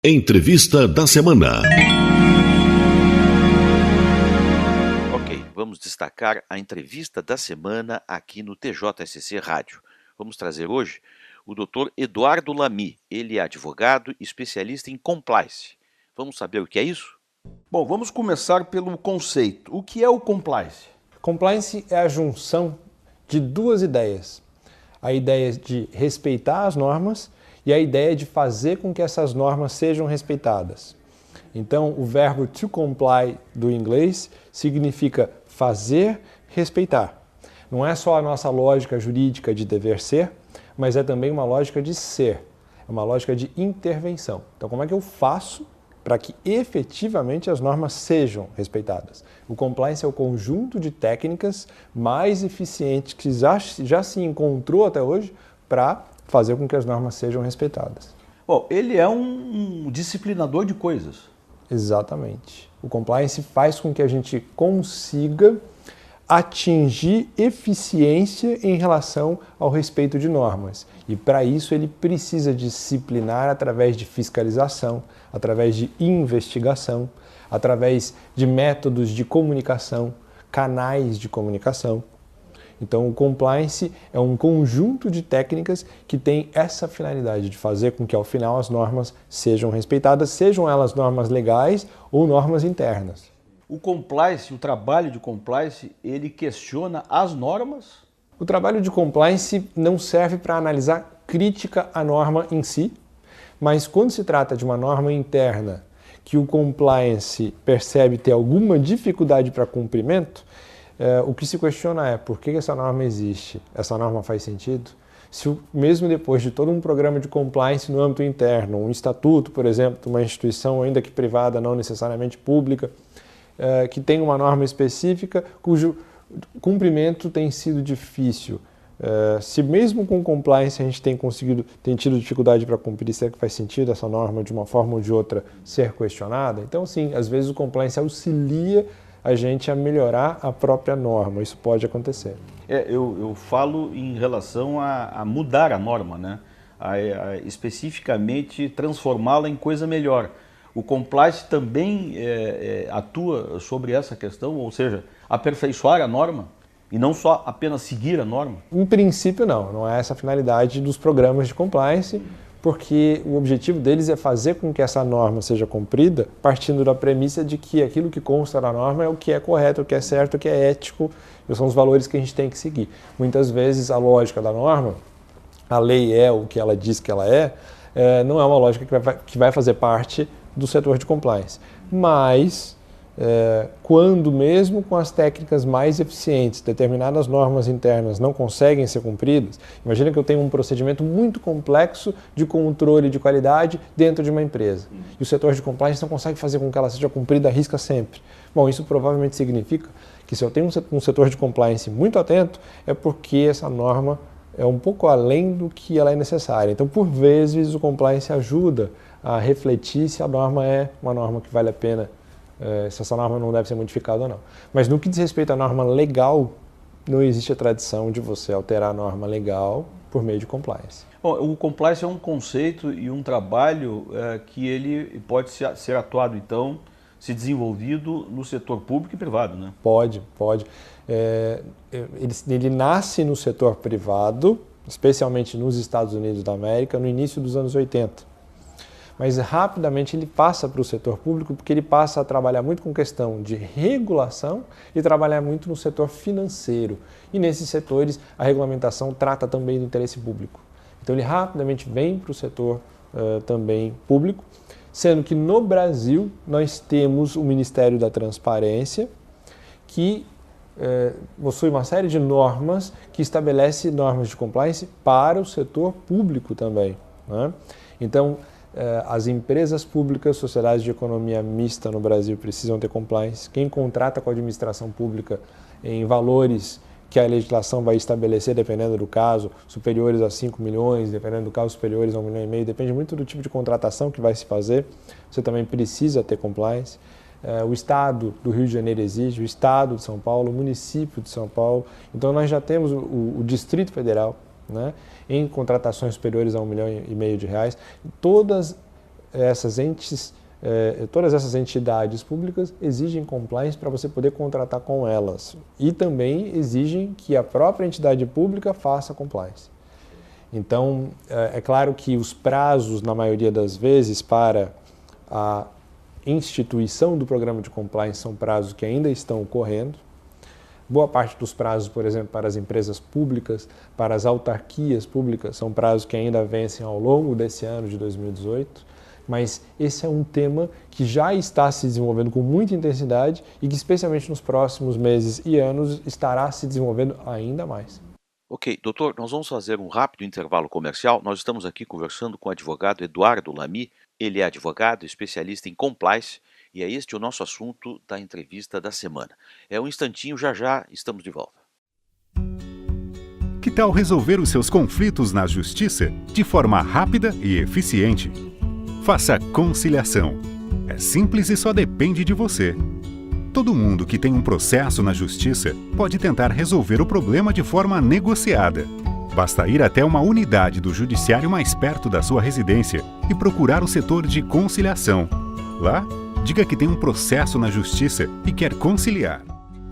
Entrevista da semana. Ok, vamos destacar a entrevista da semana aqui no TJSC Rádio. Vamos trazer hoje o Dr. Eduardo Lamy. Ele é advogado e especialista em compliance. Vamos saber o que é isso? Bom, vamos começar pelo conceito. O que é o compliance? Compliance é a junção de duas ideias. A ideia de respeitar as normas e a ideia de fazer com que essas normas sejam respeitadas. Então, o verbo to comply do inglês significa fazer, respeitar. Não é só a nossa lógica jurídica de dever ser, mas é também uma lógica de ser, é uma lógica de intervenção. Então, como é que eu faço para que efetivamente as normas sejam respeitadas? O compliance é o conjunto de técnicas mais eficientes que já se encontrou até hoje para fazer com que as normas sejam respeitadas. Bom, ele é um disciplinador de coisas. Exatamente. O compliance faz com que a gente consiga atingir eficiência em relação ao respeito de normas. E para isso ele precisa disciplinar através de fiscalização, através de investigação, através de métodos de comunicação, canais de comunicação. Então o compliance é um conjunto de técnicas que tem essa finalidade de fazer com que ao final as normas sejam respeitadas, sejam elas normas legais ou normas internas. O compliance, o trabalho de compliance, ele questiona as normas? O trabalho de compliance não serve para analisar crítica à norma em si, mas quando se trata de uma norma interna que o compliance percebe ter alguma dificuldade para cumprimento, o que se questiona é por que essa norma existe? Essa norma faz sentido? Se mesmo depois de todo um programa de compliance no âmbito interno, um estatuto, por exemplo, de uma instituição ainda que privada, não necessariamente pública, que tem uma norma específica cujo cumprimento tem sido difícil. Se mesmo com compliance a gente tem tido dificuldade para cumprir, será que faz sentido essa norma de uma forma ou de outra ser questionada? Então sim, às vezes o compliance auxilia a gente a melhorar a própria norma, isso pode acontecer. Eu falo em relação a mudar a norma, né? A especificamente transformá-la em coisa melhor. O compliance também atua sobre essa questão, ou seja, aperfeiçoar a norma e não só apenas seguir a norma? Em princípio não é essa a finalidade dos programas de compliance, porque o objetivo deles é fazer com que essa norma seja cumprida partindo da premissa de que aquilo que consta na norma é o que é correto, o que é certo, o que é ético, e são os valores que a gente tem que seguir. Muitas vezes a lógica da norma, a lei é o que ela diz que ela não é uma lógica que vai fazer parte do setor de compliance. Mas, quando mesmo com as técnicas mais eficientes, determinadas normas internas não conseguem ser cumpridas, imagina que eu tenho um procedimento muito complexo de controle de qualidade dentro de uma empresa. E o setor de compliance não consegue fazer com que ela seja cumprida à risca sempre. Bom, isso provavelmente significa que se eu tenho um setor de compliance muito atento, é porque essa norma é um pouco além do que ela é necessária. Então, por vezes, o compliance ajuda a refletir se a norma é uma norma que vale a pena, se essa norma não deve ser modificada ou não. Mas no que diz respeito à norma legal, não existe a tradição de você alterar a norma legal por meio de compliance. Bom, o compliance é um conceito e um trabalho que ele pode ser atuado, então, se desenvolvido no setor público e privado, né? Pode. Ele nasce no setor privado, especialmente nos Estados Unidos da América, no início dos anos 80. Mas rapidamente ele passa para o setor público porque ele passa a trabalhar muito com questão de regulação e trabalhar muito no setor financeiro. E nesses setores a regulamentação trata também do interesse público. Então ele rapidamente vem para o setor também público, sendo que no Brasil nós temos o Ministério da Transparência, que possui uma série de normas que estabelece normas de compliance para o setor público também, né? Então, as empresas públicas, sociedades de economia mista no Brasil precisam ter compliance. Quem contrata com a administração pública em valores que a legislação vai estabelecer, dependendo do caso, superiores a 5 milhões, dependendo do caso, superiores a 1,5 milhão, depende muito do tipo de contratação que vai se fazer, você também precisa ter compliance. O Estado do Rio de Janeiro exige, o Estado de São Paulo, o município de São Paulo. Então nós já temos o Distrito Federal, né, em contratações superiores a 1,5 milhão de reais. Todas todas essas entidades públicas exigem compliance para você poder contratar com elas e também exigem que a própria entidade pública faça compliance. Então, é claro que os prazos, na maioria das vezes, para a instituição do programa de compliance são prazos que ainda estão ocorrendo. Boa parte dos prazos, por exemplo, para as empresas públicas, para as autarquias públicas, são prazos que ainda vencem ao longo desse ano de 2018. Mas esse é um tema que já está se desenvolvendo com muita intensidade e que, especialmente nos próximos meses e anos, estará se desenvolvendo ainda mais. Ok, doutor, nós vamos fazer um rápido intervalo comercial. Nós estamos aqui conversando com o advogado Eduardo Lamy. Ele é advogado, especialista em compliance, e é este o nosso assunto da entrevista da semana. É um instantinho, já já estamos de volta. Que tal resolver os seus conflitos na justiça de forma rápida e eficiente? Faça conciliação. É simples e só depende de você. Todo mundo que tem um processo na justiça pode tentar resolver o problema de forma negociada. Basta ir até uma unidade do judiciário mais perto da sua residência e procurar o setor de conciliação. Lá, diga que tem um processo na justiça e quer conciliar.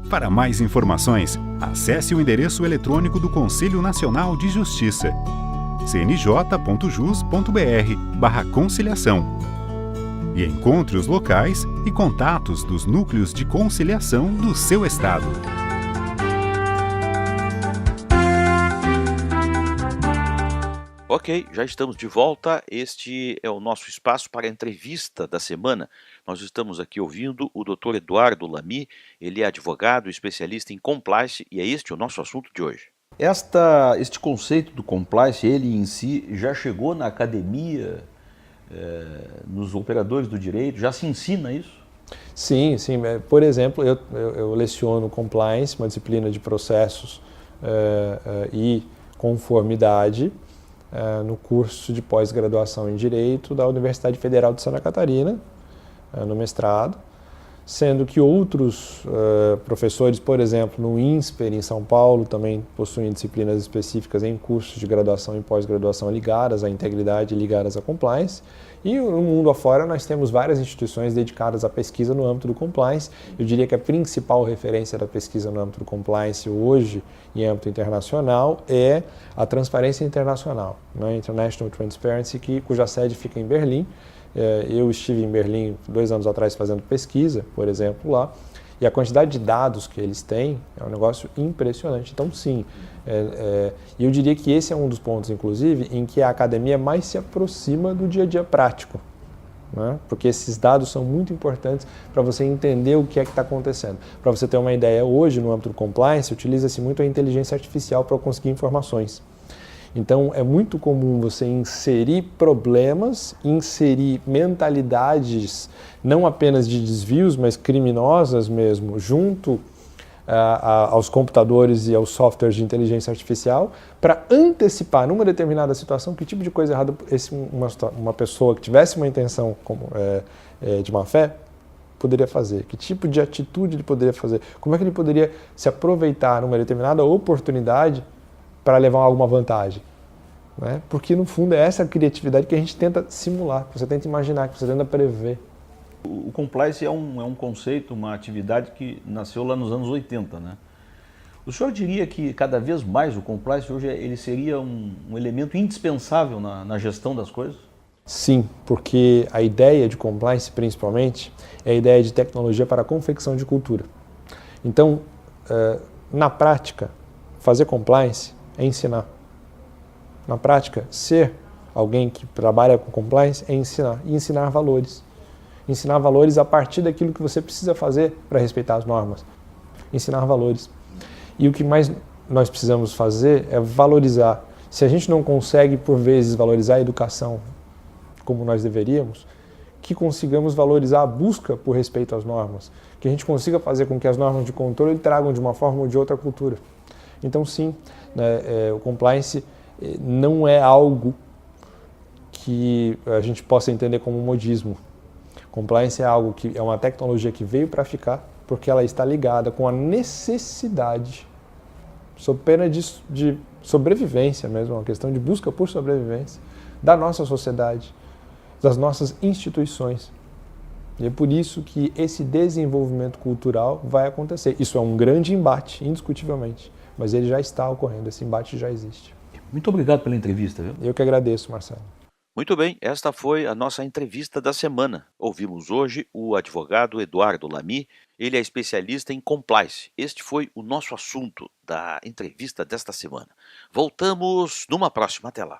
Para mais informações, acesse o endereço eletrônico do Conselho Nacional de Justiça, cnj.jus.br/conciliação. E encontre os locais e contatos dos núcleos de conciliação do seu estado. Ok, já estamos de volta. Este é o nosso espaço para a entrevista da semana. Nós estamos aqui ouvindo o Dr. Eduardo Lamy. Ele é advogado, especialista em compliance, e é este o nosso assunto de hoje. Este conceito do compliance, ele em si, já chegou na academia, nos operadores do direito? Já se ensina isso? Sim. Por exemplo, eu leciono compliance, uma disciplina de processos e conformidade no curso de pós-graduação em Direito da Universidade Federal de Santa Catarina, no mestrado, sendo que outros professores, por exemplo, no INSPER, em São Paulo, também possuem disciplinas específicas em cursos de graduação e pós-graduação ligadas à integridade e ligadas à compliance. E no mundo afora nós temos várias instituições dedicadas à pesquisa no âmbito do compliance. Eu diria que a principal referência da pesquisa no âmbito do compliance hoje, em âmbito internacional, é a Transparência Internacional, né? International Transparency, cuja sede fica em Berlim. Eu estive em Berlim 2 anos atrás fazendo pesquisa, por exemplo, lá, e a quantidade de dados que eles têm é um negócio impressionante. Então, sim, eu diria que esse é um dos pontos, inclusive, em que a academia mais se aproxima do dia a dia prático, né? Porque esses dados são muito importantes para você entender o que é que está acontecendo. Para você ter uma ideia, hoje, no âmbito do compliance, utiliza-se muito a inteligência artificial para conseguir informações. Então, é muito comum você inserir problemas, inserir mentalidades, não apenas de desvios, mas criminosas mesmo, junto aos computadores e aos softwares de inteligência artificial, para antecipar, numa determinada situação, que tipo de coisa errada uma pessoa que tivesse uma intenção de má fé poderia fazer, que tipo de atitude ele poderia fazer, como é que ele poderia se aproveitar numa determinada oportunidade para levar alguma vantagem, né? Porque no fundo é essa criatividade que a gente tenta simular, que você tenta imaginar, que você tenta prever. O compliance é um conceito, uma atividade que nasceu lá nos anos 80, né? O senhor diria que cada vez mais o compliance hoje ele seria um elemento indispensável na gestão das coisas? Sim, porque a ideia de compliance, principalmente, é a ideia de tecnologia para a confecção de cultura. Então, na prática, fazer compliance é ensinar. Na prática, ser alguém que trabalha com compliance é ensinar. E ensinar valores. Ensinar valores a partir daquilo que você precisa fazer para respeitar as normas. Ensinar valores. E o que mais nós precisamos fazer é valorizar. Se a gente não consegue, por vezes, valorizar a educação como nós deveríamos, que consigamos valorizar a busca por respeito às normas. Que a gente consiga fazer com que as normas de controle tragam de uma forma ou de outra a cultura. Então, sim, o compliance não é algo que a gente possa entender como modismo. Compliance é algo que é uma tecnologia que veio para ficar, porque ela está ligada com a necessidade, sob pena de sobrevivência mesmo, uma questão de busca por sobrevivência da nossa sociedade. das nossas instituições. E é por isso que esse desenvolvimento cultural vai acontecer. Isso é um grande embate, indiscutivelmente, mas ele já está ocorrendo, esse embate já existe. Muito obrigado pela entrevista, viu? Eu que agradeço, Marcelo. Muito bem, esta foi a nossa entrevista da semana. Ouvimos hoje o advogado Eduardo Lamy, ele é especialista em compliance. Este foi o nosso assunto da entrevista desta semana. Voltamos numa próxima, até lá.